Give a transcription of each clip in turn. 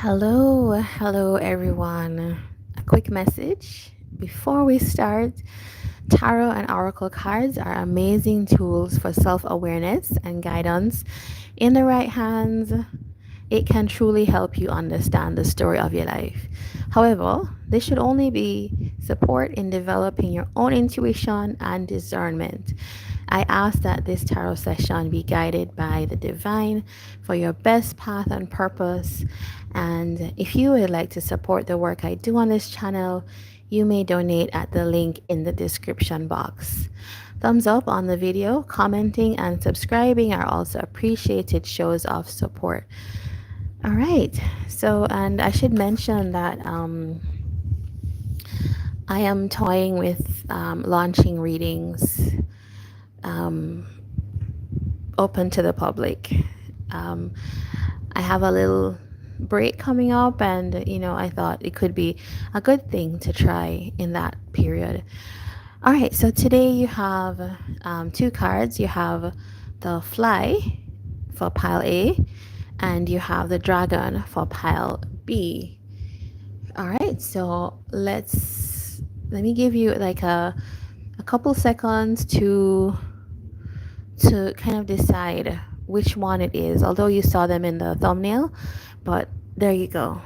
Hello everyone. A quick message before we start. Tarot and oracle cards are amazing tools for self-awareness and guidance. In the right hands, it can truly help you understand the story of your life. However, they should only be support in developing your own intuition and discernment. I ask that this tarot session be guided by the divine for your best path and purpose. And if you would like to support the work I do on this channel, you may donate at the link in the description box. Thumbs up on the video, commenting, and subscribing are also appreciated shows of support. All right. So, and I should mention that I am toying with launching readings um, open to the public. Um, I have a little break coming up, and I thought it could be a good thing to try in that period. All right. So today you have two cards. You have the Fly for pile A, and you have the Dragon for pile B. All right, so let me give you like a couple seconds to kind of decide which one it is, although you saw them in the thumbnail, but there you go.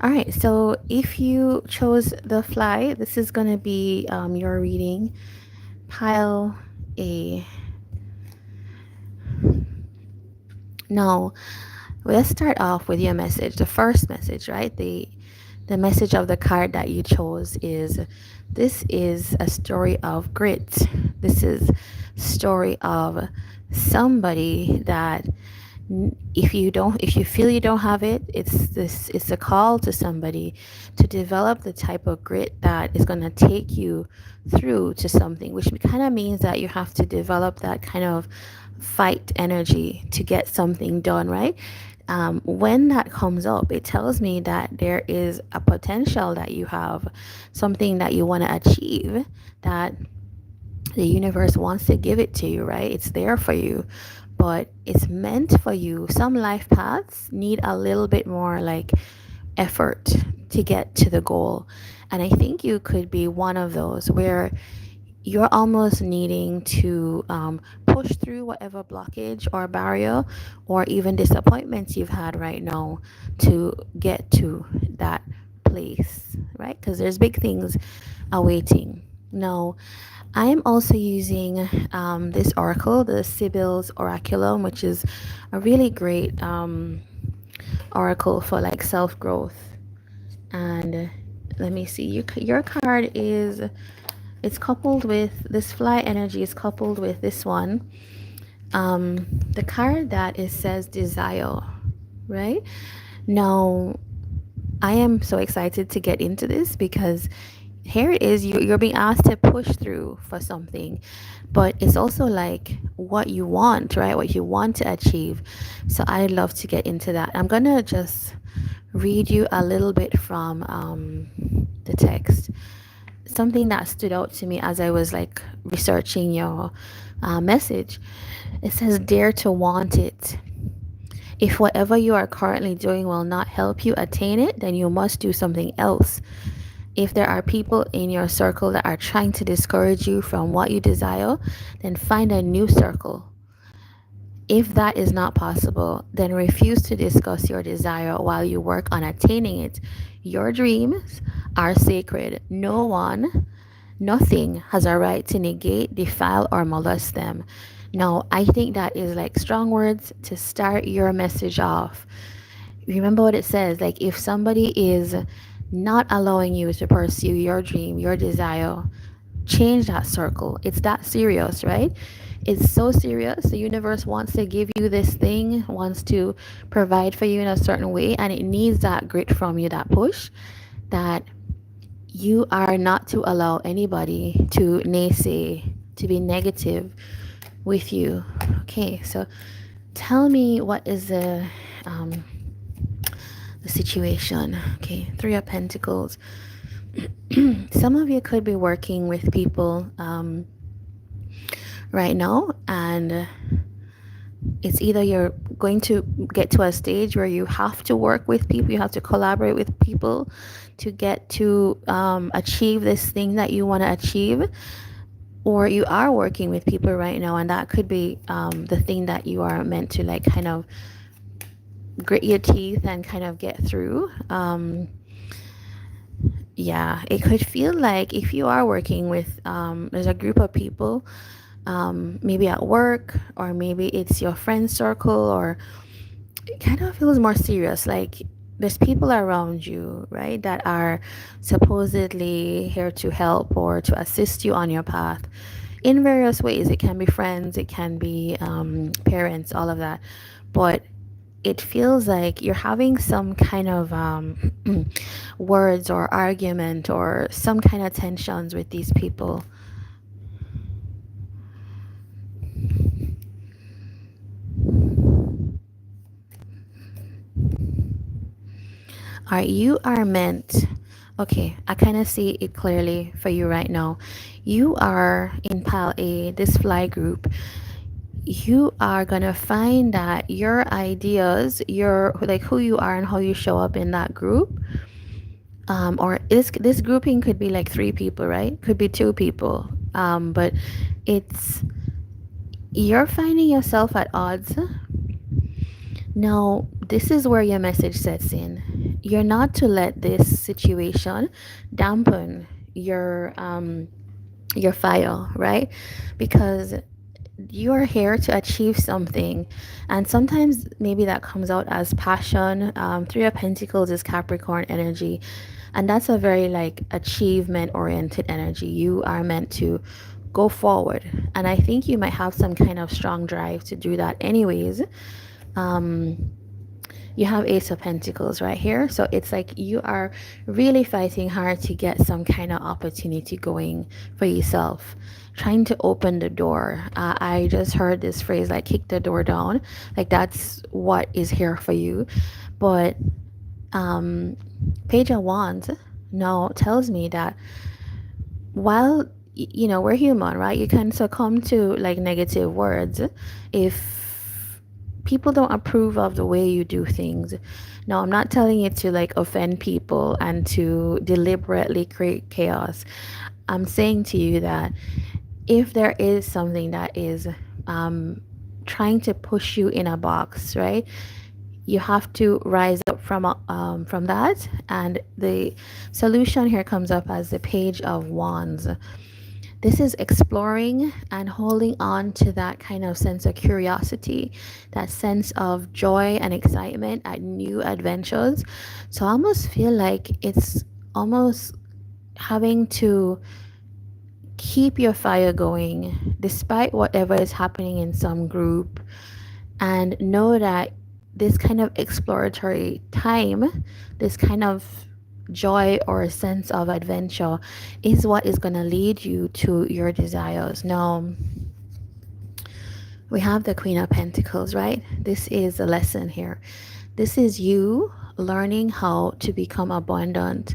All right, so if you chose the Fly, this is going to be your reading, pile A. Now, let's start off with your message. The first message, right? The message of the card that you chose is, this is a story of grit. This is story of somebody that if you feel you don't have it, it's a call to somebody to develop the type of grit that is going to take you through to something, which kind of means that you have to develop that kind of fight energy to get something done, right? When that comes up, it tells me that there is a potential that you have, something that you want to achieve, that the universe wants to give it to you, right? It's there for you, but it's meant for you. Some life paths need a little bit more like effort to get to the goal. And I think you could be one of those where you're almost needing to push through whatever blockage or barrier or even disappointments you've had right now to get to that place, right? Because there's big things awaiting. Now, I am also using this oracle, the Sibyl's Oraculum, which is a really great oracle for like self-growth. And let me see, your card is, it's coupled with this Fly energy is coupled with this one, the card that it says desire, right? Now, I am so excited to get into this because here it is, you're being asked to push through for something, but it's also like what you want, right? What you want to achieve. So I'd love to get into that. I'm gonna just read you a little bit from the text. Something that stood out to me as I was like researching your message. It says, dare to want it. If whatever you are currently doing will not help you attain it, then you must do something else. If there are people in your circle that are trying to discourage you from what you desire, then find a new circle. If that is not possible, then refuse to discuss your desire while you work on attaining it. Your dreams are sacred. No one, nothing has a right to negate, defile, or molest them. Now, I think that is like strong words to start your message off. Remember what it says, like if somebody is not allowing you to pursue your dream, your desire, change that circle. It's that serious, right? It's so serious. The universe wants to give you this thing, wants to provide for you in a certain way, and it needs that grit from you, that push, that you are not to allow anybody to naysay, to be negative with you. Okay, so tell me, what is the situation? Okay, Three of Pentacles. Some of you could be working with people right now. And it's either you're going to get to a stage where you have to work with people, you have to collaborate with people to get to achieve this thing that you want to achieve, or you are working with people right now, and that could be the thing that you are meant to like kind of grit your teeth and kind of get through. Yeah, it could feel like if you are working with there's a group of people, maybe at work, or maybe it's your friend circle, or it kind of feels more serious, like there's people around you, right, that are supposedly here to help or to assist you on your path in various ways. It can be friends, it can be parents, all of that. But it feels like you're having some kind of words or argument or some kind of tensions with these people. Are you are meant, okay, I kind of see it clearly for you right now. You are in pal A, this fly group. You are gonna find that your ideas, your like who you are and how you show up in that group, or this grouping could be like three people, right? Could be two people, but it's you're finding yourself at odds. Now, this is where your message sets in. You're not to let this situation dampen your fire, right? Because you are here to achieve something, and sometimes maybe that comes out as passion. Three of Pentacles is Capricorn energy, and that's a very like achievement oriented energy. You are meant to go forward, and I think you might have some kind of strong drive to do that anyways. um you have Ace of Pentacles right here. So it's like you are really fighting hard to get some kind of opportunity going for yourself, trying to open the door. I just heard this phrase like kick the door down. Like that's what is here for you. But Page of Wands now tells me that while you know we're human, right, you can succumb to like negative words if people don't approve of the way you do things. Now, I'm not telling you to like offend people and to deliberately create chaos. I'm saying to you that if there is something that is trying to push you in a box, right, you have to rise up from that. And the solution here comes up as the Page of Wands. This is exploring and holding on to that kind of sense of curiosity, that sense of joy and excitement at new adventures. So I almost feel like it's almost having to keep your fire going despite whatever is happening in some group, and know that this kind of exploratory time, this kind of joy or a sense of adventure is what is going to lead you to your desires. Now, we have the Queen of Pentacles, right? This is a lesson here. This is you learning how to become abundant.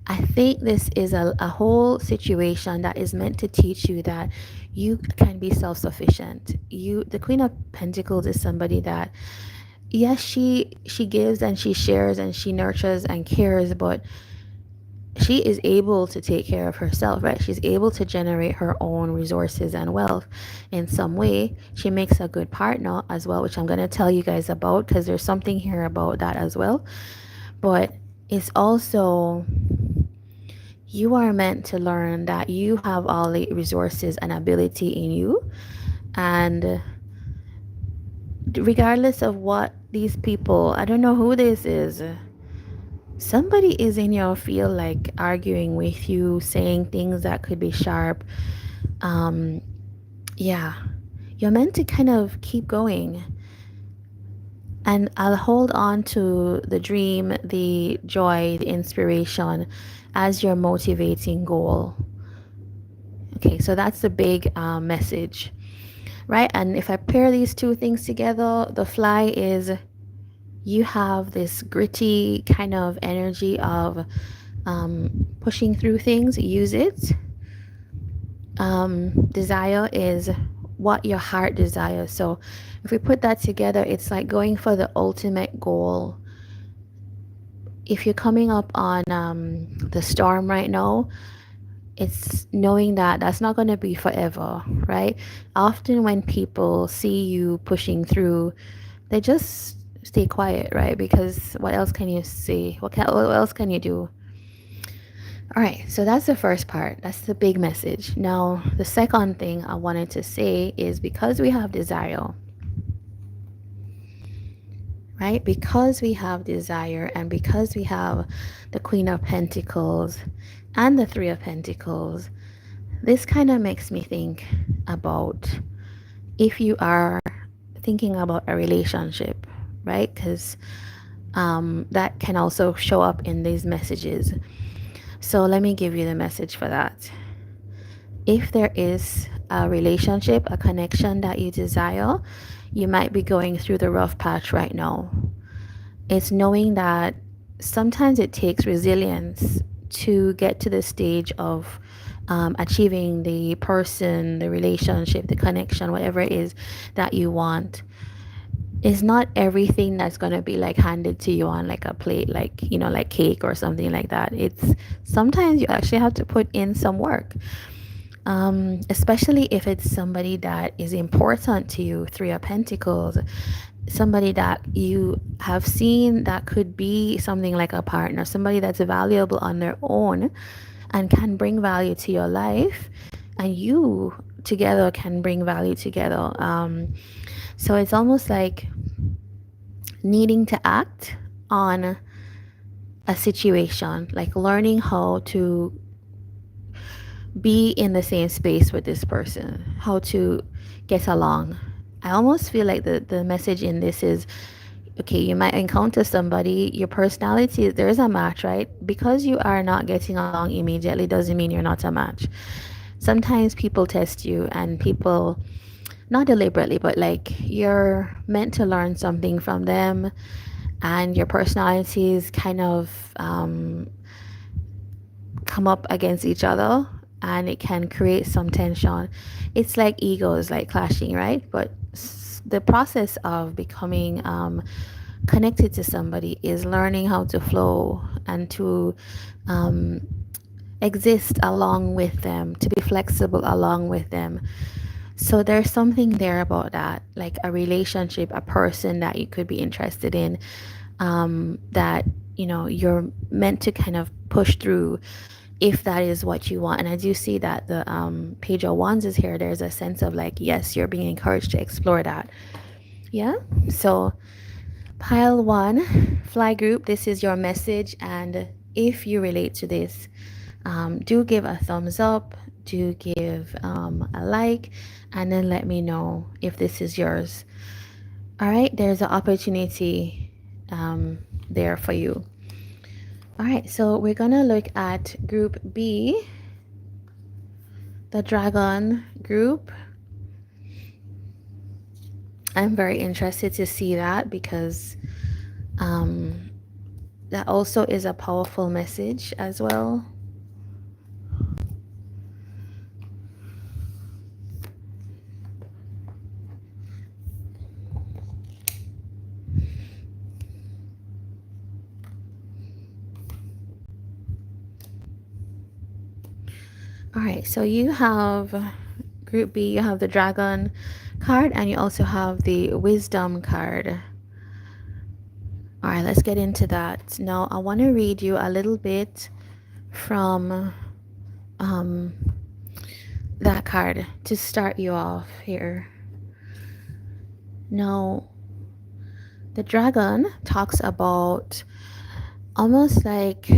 I think this is a whole situation that is meant to teach you that you can be self-sufficient. The Queen of Pentacles is somebody that, yes, she gives and she shares and she nurtures and cares, but she is able to take care of herself, right? She's able to generate her own resources and wealth in some way. She makes a good partner as well, which I'm going to tell you guys about because there's something here about that as well. But it's also, you are meant to learn that you have all the resources and ability in you. And regardless of what these people, I don't know who this is, somebody is in your field like arguing with you, saying things that could be sharp. Yeah, you're meant to kind of keep going, and I'll hold on to the dream, the joy, the inspiration as your motivating goal. Okay, so that's the big message, right? And if I pair these two things together, the fly is, you have this gritty kind of energy of pushing through things. Use it. Desire is what your heart desires. So if we put that together, it's like going for the ultimate goal. If you're coming up on the storm right now, it's knowing that that's not going to be forever, right? Often when people see you pushing through, they just stay quiet, right? Because what else can you say? What else can you do? All right, so that's the first part. That's the big message. Now, the second thing I wanted to say is because we have desire, right? Because we have desire and because we have the Queen of Pentacles and the Three of Pentacles, this kind of makes me think about if you are thinking about a relationship, right? Because that can also show up in these messages. So let me give you the message for that. If there is a relationship, a connection that you desire, you might be going through the rough patch right now. It's knowing that sometimes it takes resilience to get to the stage of achieving the person, the relationship, the connection, whatever it is that you want. It's not everything that's going to be like handed to you on like a plate, like, you know, like cake or something like that. It's sometimes you actually have to put in some work. Especially if it's somebody that is important to you, Three of Pentacles, somebody that you have seen that could be something like a partner, somebody that's valuable on their own and can bring value to your life, and you together can bring value together. So it's almost like needing to act on a situation, like learning how to be in the same space with this person, how to get along. I almost feel like the message in this is, okay, you might encounter somebody, your personality, there is a match, right? Because you are not getting along immediately doesn't mean you're not a match. Sometimes people test you and people, not deliberately, but like you're meant to learn something from them and your personalities kind of come up against each other and it can create some tension. It's like egos like clashing, right? But the process of becoming connected to somebody is learning how to flow and to exist along with them, to be flexible along with them. So there's something there about that, like a relationship, a person that you could be interested in, that, you know, you're meant to kind of push through if that is what you want. And I do see that the Page of Wands is here. There's a sense of like, yes, you're being encouraged to explore that. Yeah. So pile one, fly group, this is your message. And if you relate to this, do give a thumbs up, do give a like, and then let me know if this is yours. All right, there's an opportunity there for you. All right, so we're gonna look at group B, the dragon group. I'm very interested to see that because that also is a powerful message as well. All right, so you have group B, you have the dragon card and you also have the wisdom card. All right, let's get into that. Now, I want to read you a little bit from that card to start you off here. Now, the dragon talks about almost like,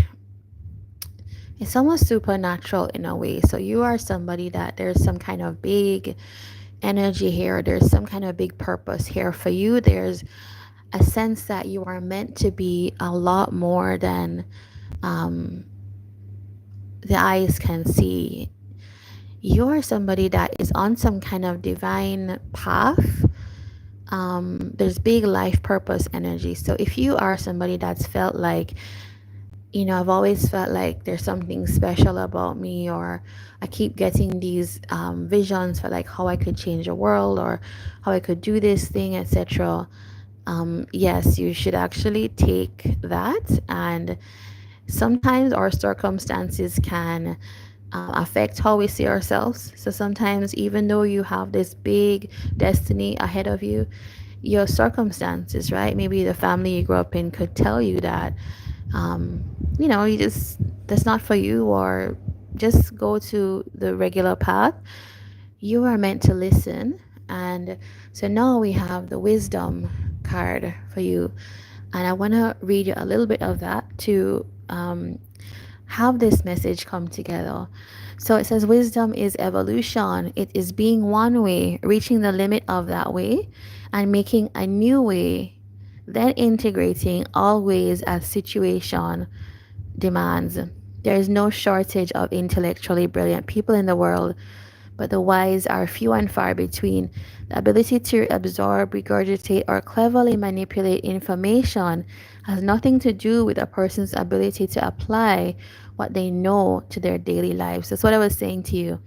it's almost supernatural in a way. So you are somebody that there's some kind of big energy here. There's some kind of big purpose here for you. There's a sense that you are meant to be a lot more than the eyes can see. You are somebody that is on some kind of divine path. There's big life purpose energy. So if you are somebody that's felt like I've always felt like there's something special about me, or I keep getting these visions for like how I could change the world or how I could do this thing, etc. Yes, you should actually take that. And sometimes our circumstances can affect how we see ourselves. So sometimes, even though you have this big destiny ahead of you, your circumstances, right? Maybe the family you grew up in could tell you that, um, you just, that's not for you, or just go to the regular path. You are meant to listen. And so now we have the wisdom card for you. And I want to read you a little bit of that to have this message come together. So it says, wisdom is evolution. It is being one way, reaching the limit of that way, and making a new way, then integrating all ways as situation demands. There is no shortage of intellectually brilliant people in the world, but the wise are few and far between. The ability to absorb, regurgitate, or cleverly manipulate information has nothing to do with a person's ability to apply what they know to their daily lives. That's what I was saying to you.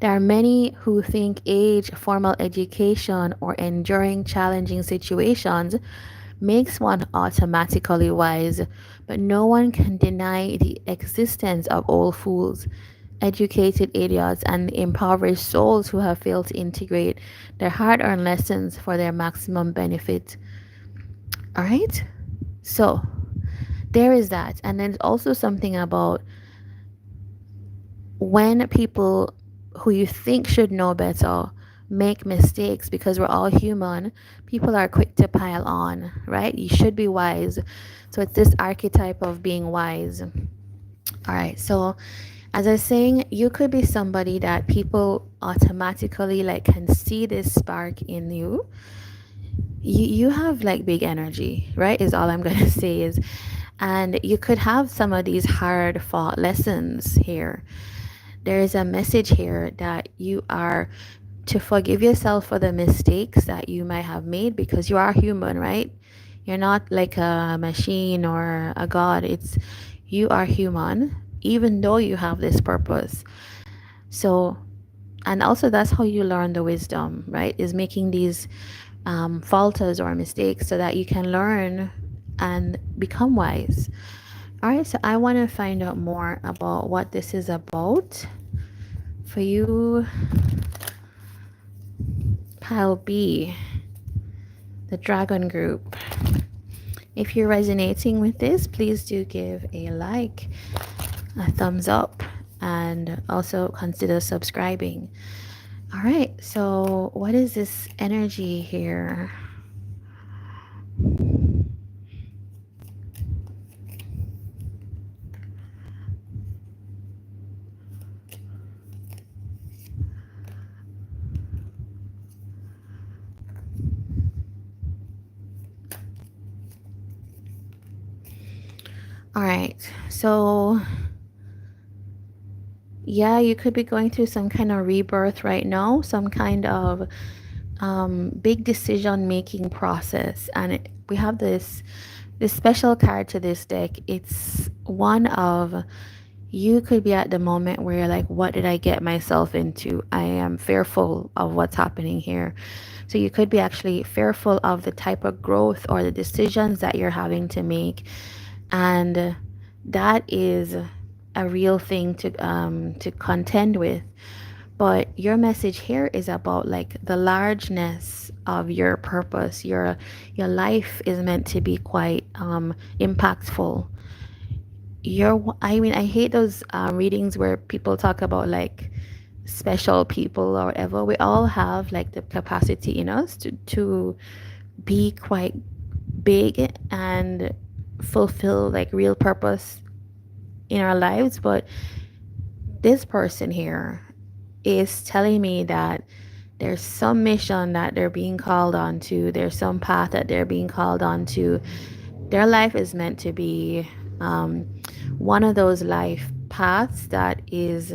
There are many who think age, formal education, or enduring challenging situations makes one automatically wise, but no one can deny the existence of old fools, educated idiots, and impoverished souls who have failed to integrate their hard earned lessons for their maximum benefit. All right? So, there is that. And then also something about when people who you think should know better make mistakes, because we're all human, people are quick to pile on, right? You should be wise. So it's this archetype of being wise. All right. So as I was saying, you could be somebody that people automatically like can see this spark in you. You have like big energy, right? Is all I'm gonna say is, and you could have some of these hard fought lessons here. There is a message here that you are to forgive yourself for the mistakes that you might have made, because you are human, right? You're not like a machine or a god. It's, you are human, even though you have this purpose. So, and also that's how you learn the wisdom, right? Is making these falters or mistakes so that you can learn and become wise. All right, so I want to find out more about what this is about for you. Pile B, the Dragon Group. If you're resonating with this, please do give a like, a thumbs up, and also consider subscribing. All right, so what is this energy here? All right, so yeah, you could be going through some kind of rebirth right now, some kind of big decision making process. And we have this special card to this deck. It's one of, you could be at the moment where you're like, what did I get myself into? I am fearful of what's happening here. So you could be actually fearful of the type of growth or the decisions that you're having to make. And that is a real thing to contend with. But your message here is about like the largeness of your purpose. Your life is meant to be quite impactful. I mean, I hate those readings where people talk about like special people or whatever. We all have like the capacity in us to be quite big and fulfill like real purpose in our lives. But this person here is telling me that there's some mission that they're being called on to, there's some path that they're being called on to. Their life is meant to be one of those life paths that is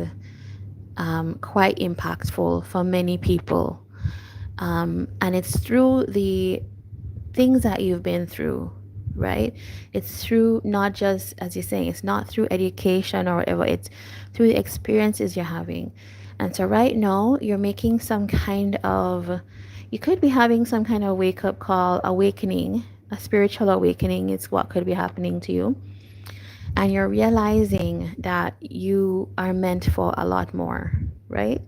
quite impactful for many people. And it's through the things that you've been through, right? It's through, not just, as you're saying, it's not through education or whatever, it's through the experiences you're having. And so right now, you're making some kind of, you could be having some kind of wake up call, awakening, a spiritual awakening is what could be happening to you. And you're realizing that you are meant for a lot more, right?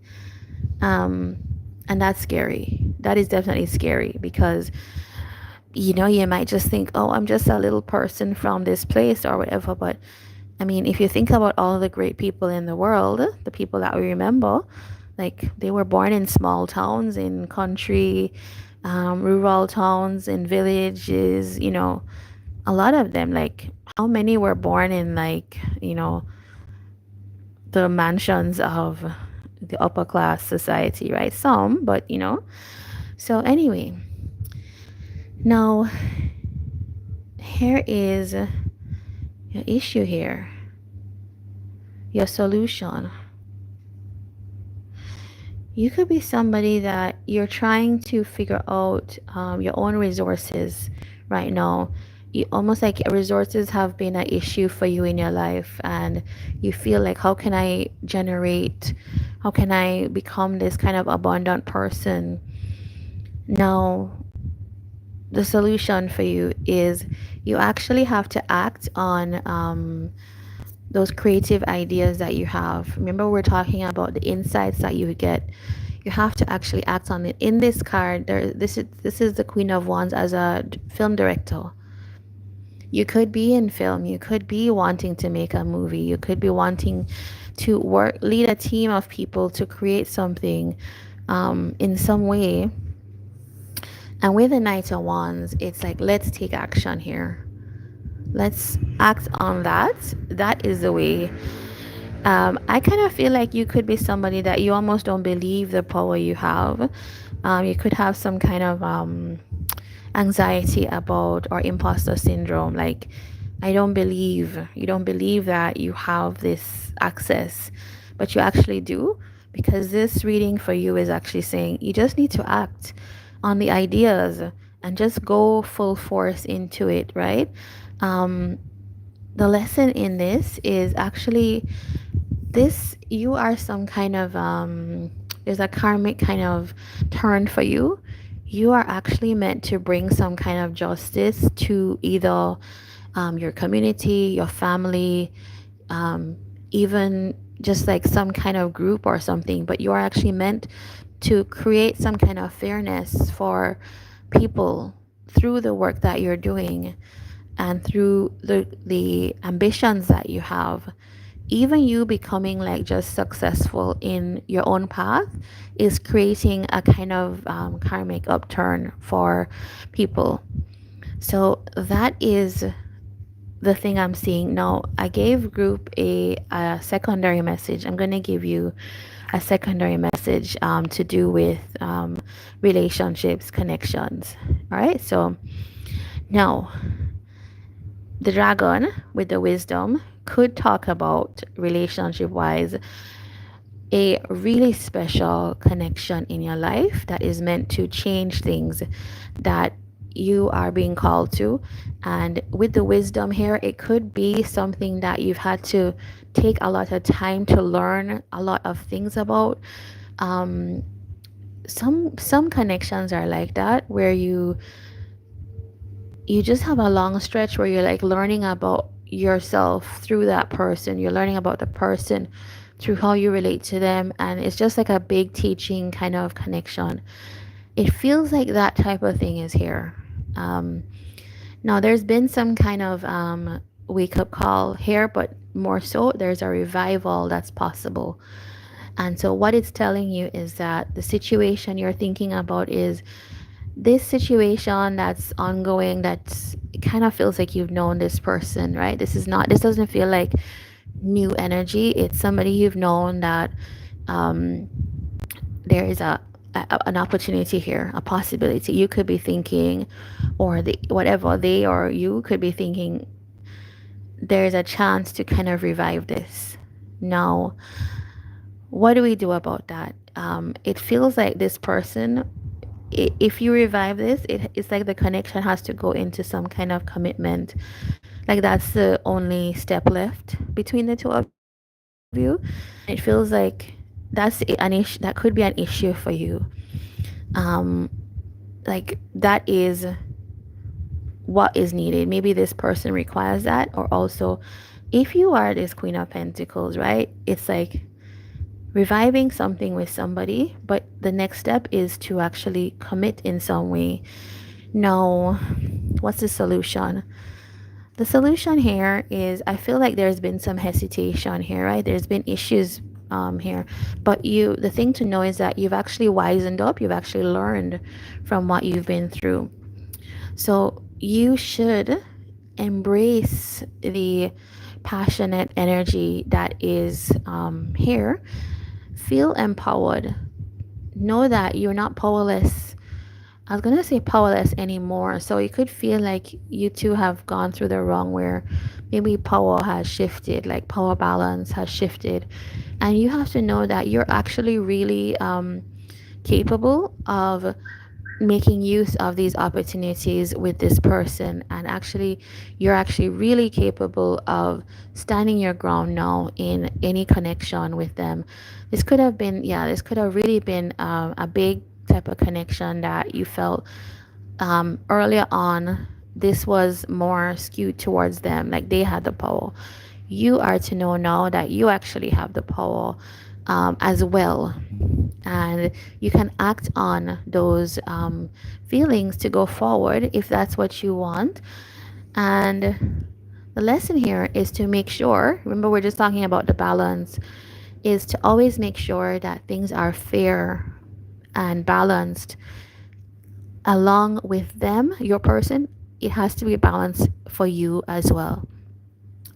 Um, and that's scary. That is definitely scary because you might just think, oh, I'm just a little person from this place or whatever. But I mean, if you think about all the great people in the world, the people that we remember, like they were born in small towns, in country, rural towns, in villages, a lot of them, like how many were born in like, the mansions of the upper class society, right? Some, but So anyway, now here is your issue here, your solution. You could be somebody that you're trying to figure out your own resources right now. You, almost like resources have been an issue for you in your life, and you feel like, how can I become this kind of abundant person? Now, the solution for you is you actually have to act on those creative ideas that you have. Remember, we're talking about the insights that you get. You have to actually act on it. In this card, this is the Queen of Wands as a film director. You could be in film. You could be wanting to make a movie. You could be wanting to lead a team of people to create something in some way. And with the Knight of Wands, it's like, let's take action here. Let's act on that. That is the way. I kind of feel like you could be somebody that you almost don't believe the power you have. You could have some kind of anxiety about, or imposter syndrome. Like, you don't believe that you have this access, but you actually do, because this reading for you is actually saying you just need to act on the ideas and just go full force into it, right? Um, the lesson in this is actually this: you are some kind of there's a karmic kind of turn for you. You are actually meant to bring some kind of justice to either your community, your family, um, even just like some kind of group or something. But you are actually meant to create some kind of fairness for people through the work that you're doing, and through the ambitions that you have. Even you becoming like just successful in your own path is creating a kind of karmic upturn for people. So that is the thing I'm seeing now. I gave group a secondary message. I'm going to give you a secondary message to do with relationships, connections. All right. So now the dragon with the wisdom could talk about, relationship wise, a really special connection in your life that is meant to change things that you are being called to. And with the wisdom here, it could be something that you've had to take a lot of time to learn a lot of things about. um, some connections are like that, where you just have a long stretch where you're like learning about yourself through that person. You're learning about the person through how you relate to them, and it's just like a big teaching kind of connection. It feels like that type of thing is here. um, Now there's been some kind of wake up call here, but more so there's a revival that's possible. And so what it's telling you is that the situation you're thinking about is this situation that's ongoing, that's, it kind of feels like you've known this person, right? This doesn't feel like new energy. It's somebody you've known that um, there is an opportunity here, a possibility. You could be thinking, or whatever they or you could be thinking, there's a chance to kind of revive this. Now, what do we do about that? It feels like this person if you revive this, it's like the connection has to go into some kind of commitment. Like that's the only step left between the two of you. And it feels like that could be an issue for you. Um, like that is what is needed. Maybe this person requires that, or also, if you are this Queen of Pentacles, right? It's like reviving something with somebody, but the next step is to actually commit in some way. Now, what's the solution? The solution here is, I feel like there's been some hesitation here, right? There's been issues here, but the thing to know is that you've actually wisened up. You've actually learned from what you've been through. So you should embrace the passionate energy that is here. Feel empowered. Know that you're not powerless. I was going to say powerless anymore. So it could feel like you two have gone through the wrong, where maybe power has shifted, like power balance has shifted. And you have to know that you're actually really capable of making use of these opportunities with this person, and actually you're actually really capable of standing your ground now in any connection with them. This could have really been a big type of connection that you felt earlier on. This was more skewed towards them, like they had the power. You are to know now that you actually have the power as well, and you can act on those feelings to go forward if that's what you want. And the lesson here is to make sure, remember we're just talking about the balance, is to always make sure that things are fair and balanced along with them, your person. It has to be balanced for you as well.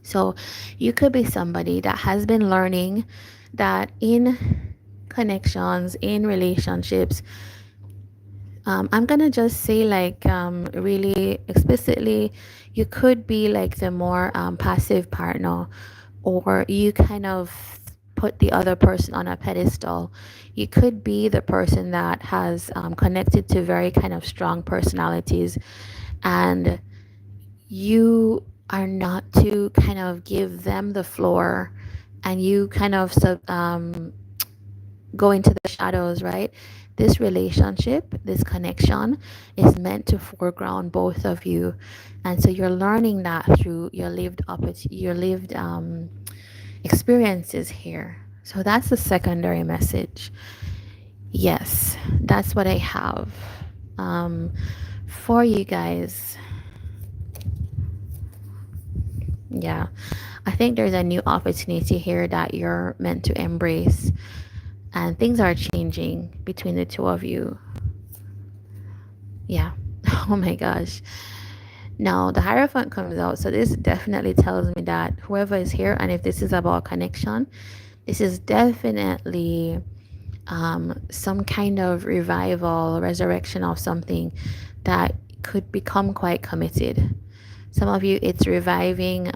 So you could be somebody that has been learning that in connections, in relationships, I'm gonna just say, like, really explicitly, you could be like the more passive partner, or you kind of put the other person on a pedestal. You could be the person that has connected to very kind of strong personalities, and you are not to kind of give them the floor, and you kind of go into the shadows, right? This relationship, this connection is meant to foreground both of you. And so you're learning that through your lived experiences here. So that's the secondary message. Yes, that's what I have for you guys. Yeah, I think there's a new opportunity here that you're meant to embrace, and things are changing between the two of you. Yeah. Oh my gosh. Now the Hierophant comes out, so this definitely tells me that whoever is here, and if this is about connection, this is definitely some kind of revival, resurrection of something that could become quite committed. Some of you, it's reviving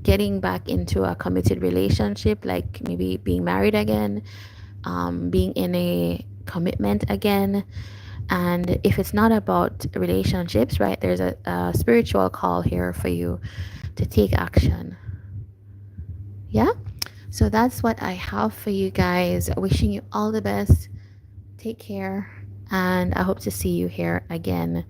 getting back into a committed relationship, like maybe being married again, being in a commitment again. And if it's not about relationships, right, there's a spiritual call here for you to take action. Yeah, so that's what I have for you guys. Wishing you all the best. Take care, and I hope to see you here again